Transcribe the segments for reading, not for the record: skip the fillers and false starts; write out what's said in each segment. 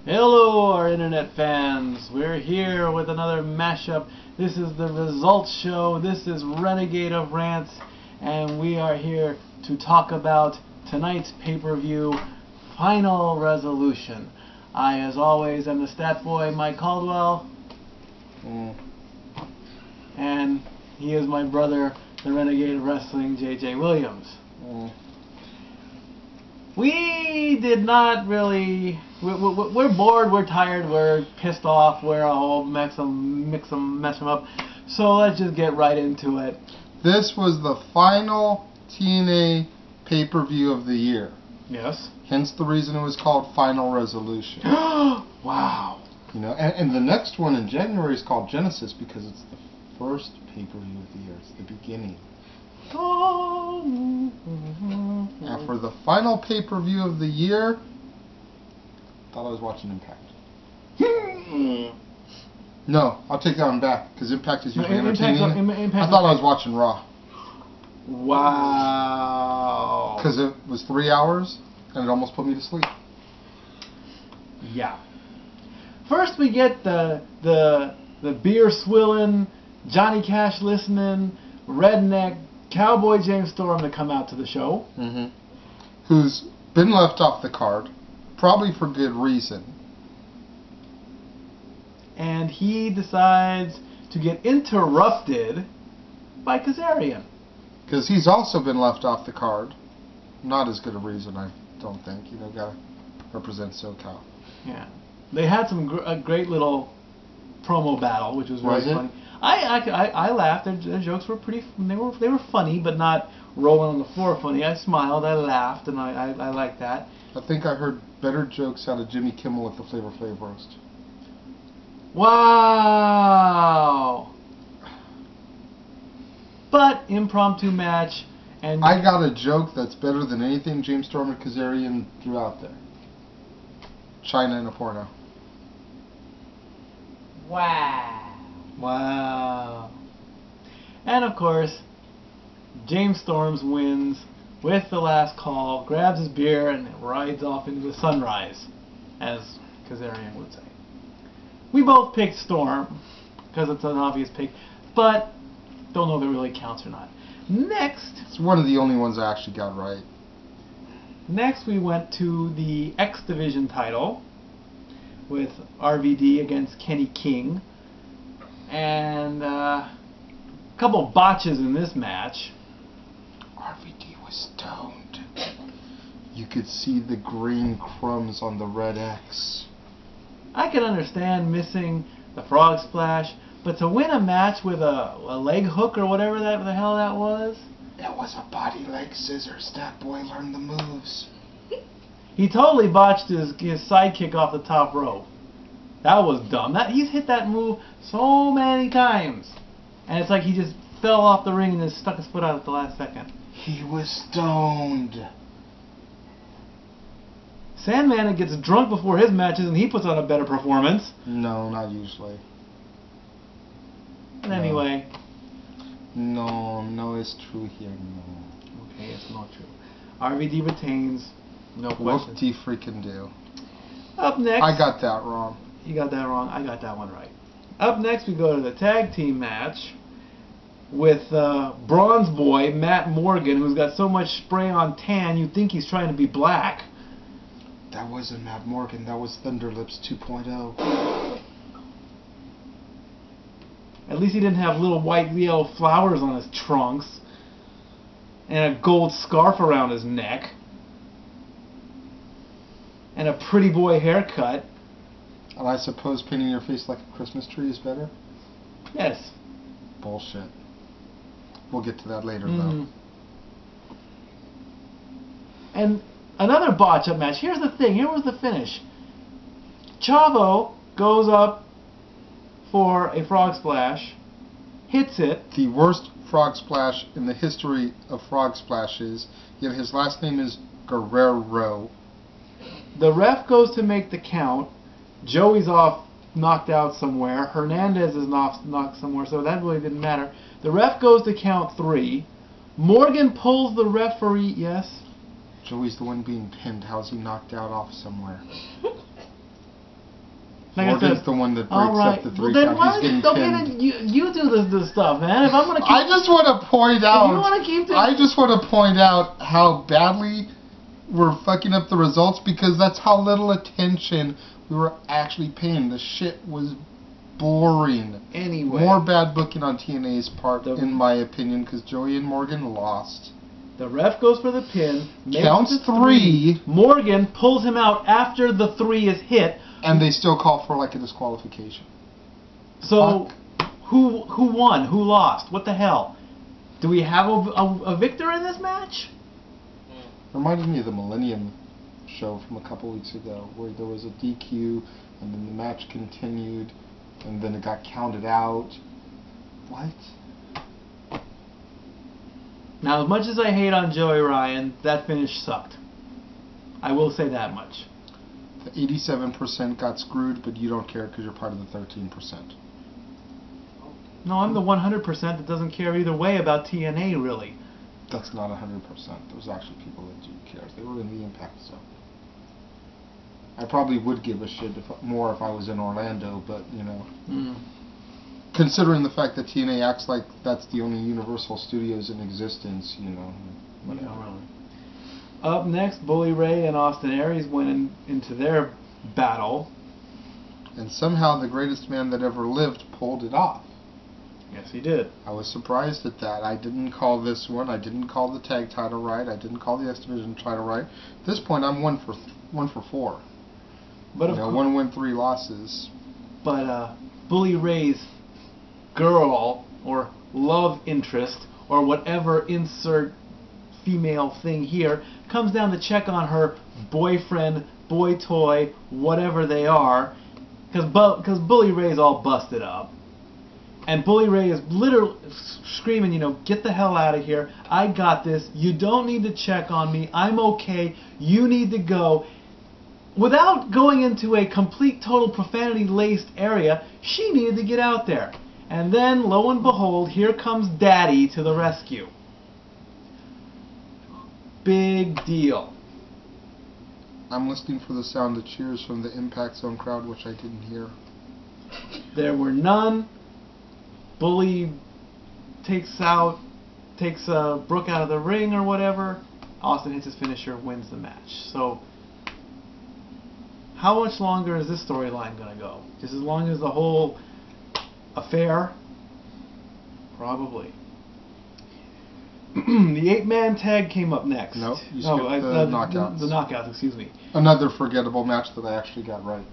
Hello, our internet fans. We're here with another mashup. This is the results show. This is Renegade of Rants, and we are here to talk about tonight's pay-per-view, Final Resolution. I, as always, am the stat boy, Mike Caldwell. And he is my brother, the Renegade of Wrestling, J.J. Williams. We did not really. We're bored. We're tired. We're pissed off. We're all mess them up. So let's just get right into it. This was the final TNA pay-per-view of the year. Yes. Hence the reason it was called Final Resolution. Wow. You know, and the next one in January is called Genesis because it's the first pay-per-view of the year. It's the beginning. And for the final pay-per-view of the year, I thought I was watching Impact. No, I'll take that one back, because Impact is usually entertaining. I thought I was watching Raw. Wow. Because it was 3 hours, and it almost put me to sleep. Yeah. First we get the beer swilling, Johnny Cash listening, redneck, Cowboy James Storm to come out to the show. Who's been left off the card, probably for good reason. And he decides to get interrupted by Kazarian. Because he's also been left off the card. Not as good a reason, I don't think. You know, gotta represent SoCal. Yeah. They had some great little promo battle, which was very funny. I laughed. Their jokes were pretty. They were funny, but not rolling on the floor funny. I smiled. I laughed, and I liked that. I think I heard better jokes out of Jimmy Kimmel with the Flavor Flav roast. Wow. But impromptu match, and I got a joke that's better than anything James Storm and Kazarian threw out there. China in a porno. Wow. And of course, James Storms wins with the last call, grabs his beer, and rides off into the sunrise, as Kazarian would say. We both picked Storm, because it's an obvious pick, but don't know if it really counts or not. Next... It's one of the only ones I actually got right. Next we went to the X Division title, with RVD against Kenny King. And a couple botches in this match. RVD was stoned. You could see the green crumbs on the red X. I can understand missing the frog splash, but to win a match with a leg hook or whatever the hell that was? It was a body leg scissors. That boy learned the moves. He totally botched his sidekick off the top rope. That was dumb. He's hit that move so many times. And it's like he just fell off the ring and then stuck his foot out at the last second. He was stoned. Sandman gets drunk before his matches and he puts on a better performance. No, not usually. But anyway. No, it's true here. No. Okay, it's not true. RVD retains. No question. What do you freaking do? Up next. I got that wrong. You got that wrong. I got that one right. Up next, we go to the tag team match with Bronze Boy, Matt Morgan, who's got so much spray on tan, you'd think he's trying to be black. That wasn't Matt Morgan. That was Thunderlips 2.0. At least he didn't have little white yellow flowers on his trunks and a gold scarf around his neck and a pretty boy haircut. And I suppose painting your face like a Christmas tree is better? Yes. Bullshit. We'll get to that later, though. And another botch-up match. Here's the thing. Here was the finish. Chavo goes up for a frog splash, hits it. The worst frog splash in the history of frog splashes. Yet his last name is Guerrero. The ref goes to make the count. Joey's off, knocked out somewhere. Hernandez is knocked somewhere, so that really didn't matter. The ref goes to count 3. Morgan pulls the referee, yes? Joey's the one being pinned. How's he knocked out off somewhere? Like Morgan's I said, the one that all breaks right. up the Well, 3 then count. why He's getting pinned. you do this stuff, man? If I'm gonna keep, I just want to point out. you want to keep this, I just want to point out how badly we're fucking up the results because that's how little attention we were actually paying. The shit was boring. Anyway, More bad booking on TNA's part, in my opinion, because Joey and Morgan lost. the ref goes for the pin. Counts 3. Morgan pulls him out after the 3 is hit. And they still call for like a disqualification. So, who won? Who lost? What the hell? Do we have a victor in this match? Reminded me of the Millennium show from a couple weeks ago, where there was a DQ, and then the match continued, and then it got counted out. What? Now, as much as I hate on Joey Ryan, that finish sucked. I will say that much. The 87% got screwed, but you don't care because you're part of the 13%. No, I'm the 100% that doesn't care either way about TNA, really. That's not 100%. There's actually people that do care. They were in the Impact Zone. I probably would give a shit more if I was in Orlando, but, you know. Considering the fact that TNA acts like that's the only Universal Studios in existence, you know. Whatever. Yeah, really. Up next, Bully Ray and Austin Aries went into their battle. And somehow the greatest man that ever lived pulled it off. Yes, he did. I was surprised at that. I didn't call this one. I didn't call the tag title right. I didn't call the X Division title right. At this point, I'm 1 for 4. But you know, 1 win, 3 losses. But Bully Ray's girl or love interest or whatever insert female thing here comes down to check on her boyfriend, boy toy, whatever they are, because Bully Ray's all busted up. And Bully Ray is literally screaming, you know, get the hell out of here. I got this. You don't need to check on me. I'm okay. You need to go. Without going into a complete, total profanity-laced area, she needed to get out there. And then, lo and behold, here comes Daddy to the rescue. Big deal. I'm listening for the sound of cheers from the Impact Zone crowd, which I didn't hear. There were none. Bully takes Brooke out of the ring or whatever. Austin hits his finisher, wins the match. So, how much longer is this storyline going to go? Just as long as the whole affair? Probably. The 8-man tag came up next. Nope, you skipped the knockouts. The knockouts, excuse me. Another forgettable match that I actually got right.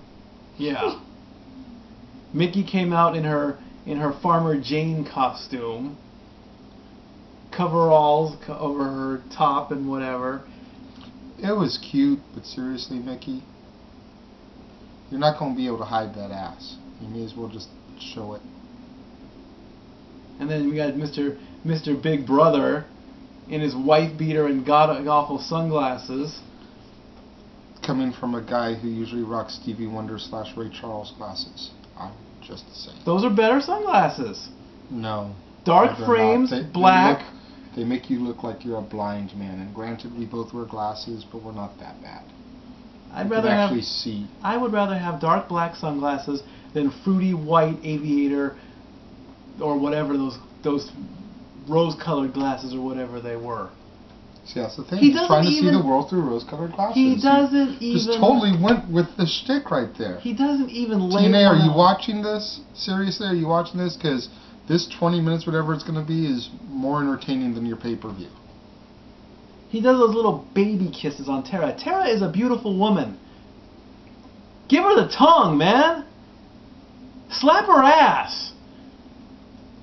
Yeah. Mickey came out in her Farmer Jane costume, coveralls over her top and whatever. It was cute, but seriously, Mickey, you're not going to be able to hide that ass. You may as well just show it. And then we got Mr. Big Brother in his wife beater and god-awful sunglasses. Coming from a guy who usually rocks Stevie Wonder / Ray Charles glasses. I'm just saying. Those are better sunglasses. No. Dark frames, black. They make you look like you're a blind man. And granted, we both wear glasses, but we're not that bad. I would rather have dark black sunglasses than fruity white aviator or whatever those rose-colored glasses or whatever they were. See, that's the thing. He's trying to see the world through rose-colored glasses. He doesn't even... Just totally went with the shtick right there. He doesn't even lay TNA, are you watching this? Seriously, are you watching this? Because this 20 minutes, whatever it's going to be, is more entertaining than your pay-per-view. He does those little baby kisses on Tara. Tara is a beautiful woman. Give her the tongue, man. Slap her ass.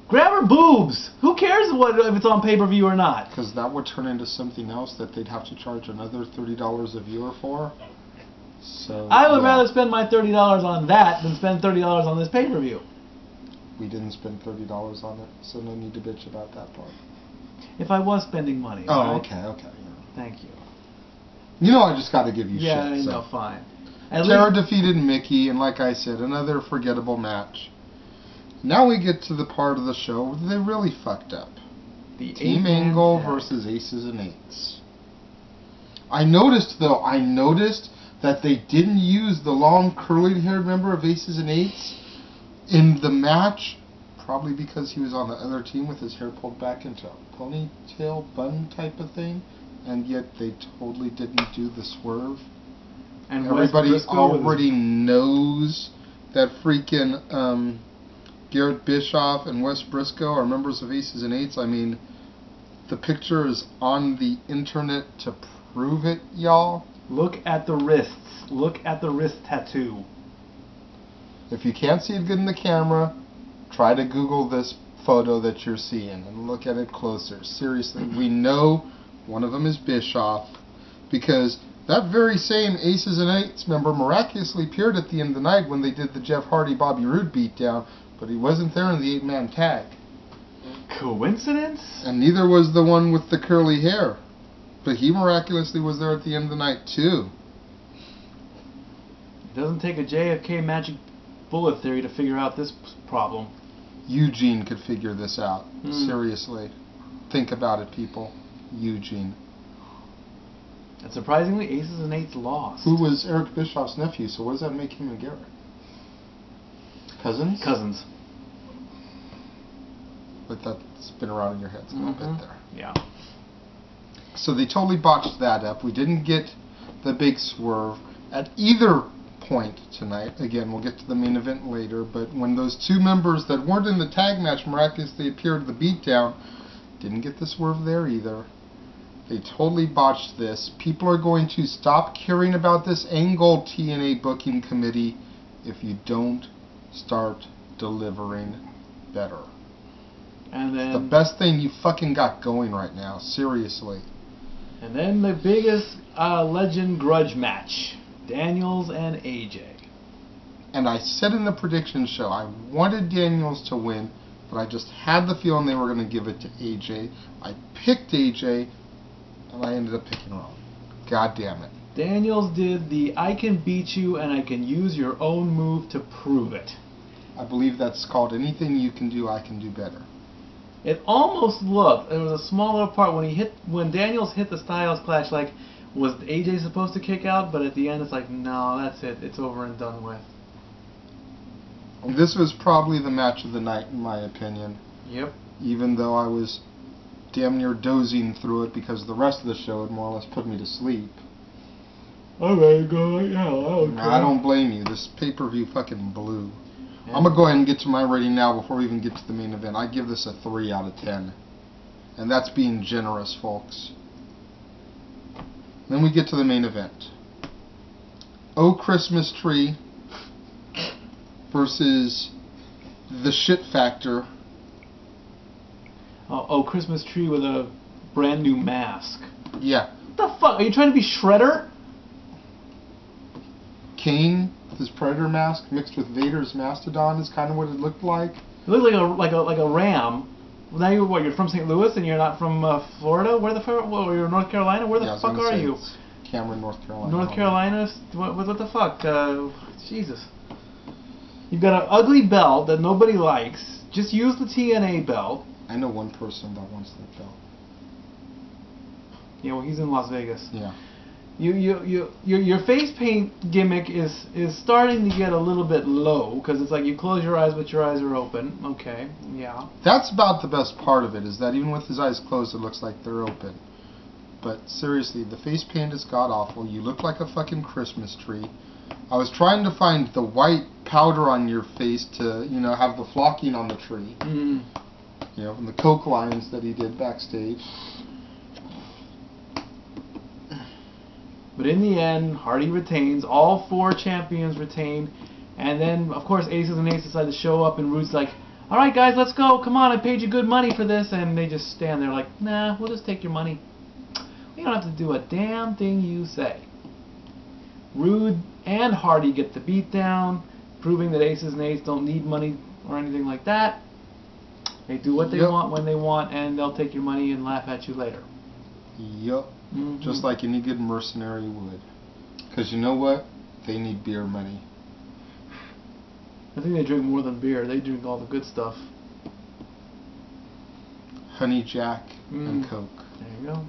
Grab her boobs. Who cares if it's on pay-per-view or not? Because that would turn into something else that they'd have to charge another $30 a viewer for. So I would rather spend my $30 on that than spend $30 on this pay-per-view. We didn't spend $30 on it, so no need to bitch about that part. If I was spending money. Oh, right? okay. Yeah. Thank you. You know I just got to give you shit. Yeah, I so. know, fine. Tara defeated Mickey, and like I said, another forgettable match. Now we get to the part of the show where they really fucked up. The Team Angle versus Aces and Eights. I noticed that they didn't use the long curly-haired member of Aces and Eights in the match, probably because he was on the other team with his hair pulled back into a ponytail bun type of thing, and yet they totally didn't do the swerve. And everybody already knows that freaking Garrett Bischoff and Wes Briscoe are members of Aces and Eights. I mean, the picture is on the internet to prove it, y'all. Look at the wrists. Look at the wrist tattoo. If you can't see it good in the camera, try to Google this photo that you're seeing and look at it closer. Seriously, we know one of them is Bischoff, because that very same Aces and Eights member miraculously appeared at the end of the night when they did the Jeff Hardy-Bobby Roode beatdown, but he wasn't there in the 8-man tag. Coincidence? And neither was the one with the curly hair. But he miraculously was there at the end of the night, too. It doesn't take a JFK magic bullet theory to figure out this problem. Eugene could figure this out. Seriously. Think about it, people. Eugene. And surprisingly, Aces and Eights lost. Who was Eric Bischoff's nephew, so what does that make him and Garrett? Cousins? Cousins. Let that spin around in your heads a little bit there. Yeah. So they totally botched that up. We didn't get the big swerve at either point tonight. Again, we'll get to the main event later, but when those two members that weren't in the tag match miraculously appeared at the beatdown, didn't get the swerve there either. They totally botched this. People are going to stop caring about this Angle TNA booking committee if you don't start delivering better. And then it's the best thing you fucking got going right now. Seriously. And then the biggest legend grudge match. Daniels and AJ. And I said in the prediction show, I wanted Daniels to win, but I just had the feeling they were going to give it to AJ. I picked AJ, and I ended up picking wrong. God damn it. Daniels did the I can beat you and I can use your own move to prove it. I believe that's called anything you can do, I can do better. It almost looked, there was a small little part when Daniels hit the Styles Clash, like, was AJ supposed to kick out? But at the end it's like, no, that's it. It's over and done with. This was probably the match of the night, in my opinion. Yep. Even though I was damn near dozing through it because the rest of the show had more or less put me to sleep. Alright, go right now. Okay. I don't blame you. This pay-per-view fucking blew. Yeah. I'm going to go ahead and get to my rating now before we even get to the main event. I give this a 3 out of 10. And that's being generous, folks. Then we get to the main event. Oh Christmas Tree versus The Shit Factor. Oh, Christmas Tree with a brand new mask. Yeah. What the fuck? Are you trying to be Shredder? Kane with his Predator mask mixed with Vader's Mastodon is kind of what it looked like. It looked like a ram. Now you're from St. Louis and you're not from Florida? Where the fuck? You're North Carolina? Where the fuck are you? Cameron, North Carolina. North Carolina? What the fuck? Jesus. You've got an ugly belt that nobody likes. Just use the TNA belt. I know one person that wants that belt. Yeah, well, he's in Las Vegas. Yeah. Your face paint gimmick is starting to get a little bit low, because it's like you close your eyes but your eyes are open. Okay, yeah. That's about the best part of it, is that even with his eyes closed it looks like they're open. But seriously, the face paint is god-awful. You look like a fucking Christmas tree. I was trying to find the white powder on your face to, you know, have the flocking on the tree. Mm. You know, from the Coke lines that he did backstage. But in the end, Hardy retains. All 4 champions retain. And then, of course, Aces and Eights decide to show up, and Rude's like, alright guys, let's go. Come on, I paid you good money for this. And they just stand there like, nah, we'll just take your money. We don't have to do a damn thing you say. Rude and Hardy get the beat down, proving that Aces and Eights don't need money or anything like that. They do what they want when they want, and they'll take your money and laugh at you later. Yup. Mm-hmm. Just like any good mercenary would. Because you know what? They need beer money. I think they drink more than beer. They drink all the good stuff. Honey Jack and Coke. There you go.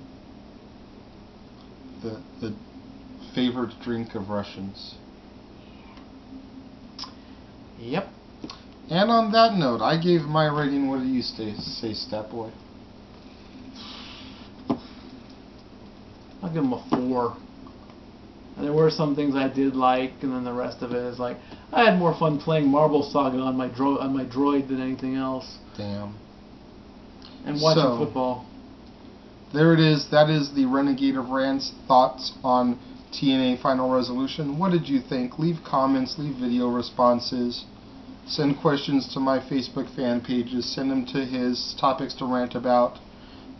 The favorite drink of Russians. Yep. And on that note, I gave my rating. What do you say, Stat Boy? I'll give him a 4. And there were some things I did like, and then the rest of it is like I had more fun playing Marble Saga on my droid than anything else. Damn. And watching football. There it is. That is the Renegade of Rants thoughts on TNA Final Resolution. What did you think? Leave comments, leave video responses, send questions to my Facebook fan pages, send them to his topics to rant about,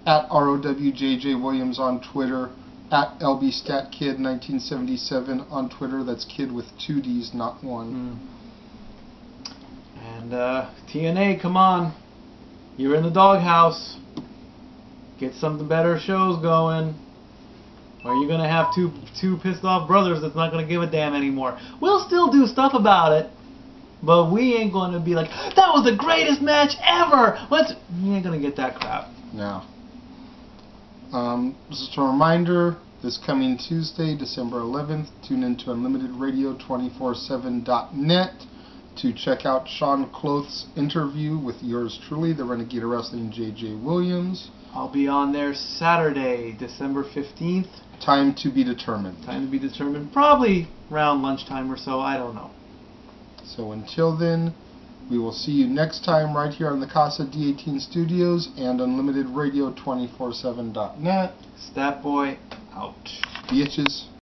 at ROWJJ Williams on Twitter, at LBStatKid1977 on Twitter. That's kid with 2 D's, not 1. And TNA, come on. You're in the doghouse. Get some better shows going. Or you're going to have two pissed off brothers that's not going to give a damn anymore. We'll still do stuff about it. But we ain't going to be like, that was the greatest match ever. We ain't going to get that crap. No. Just a reminder, this coming Tuesday, December 11th, tune into UnlimitedRadio247.net to check out Sean Cloth's interview with yours truly, the Renegade of Wrestling, J.J. Williams. I'll be on there Saturday, December 15th. Time to be determined. Time to be determined. Probably around lunchtime or so. I don't know. So until then, we will see you next time right here on the Casa D18 Studios and UnlimitedRadio247.net. Stat Boy out. Bitches.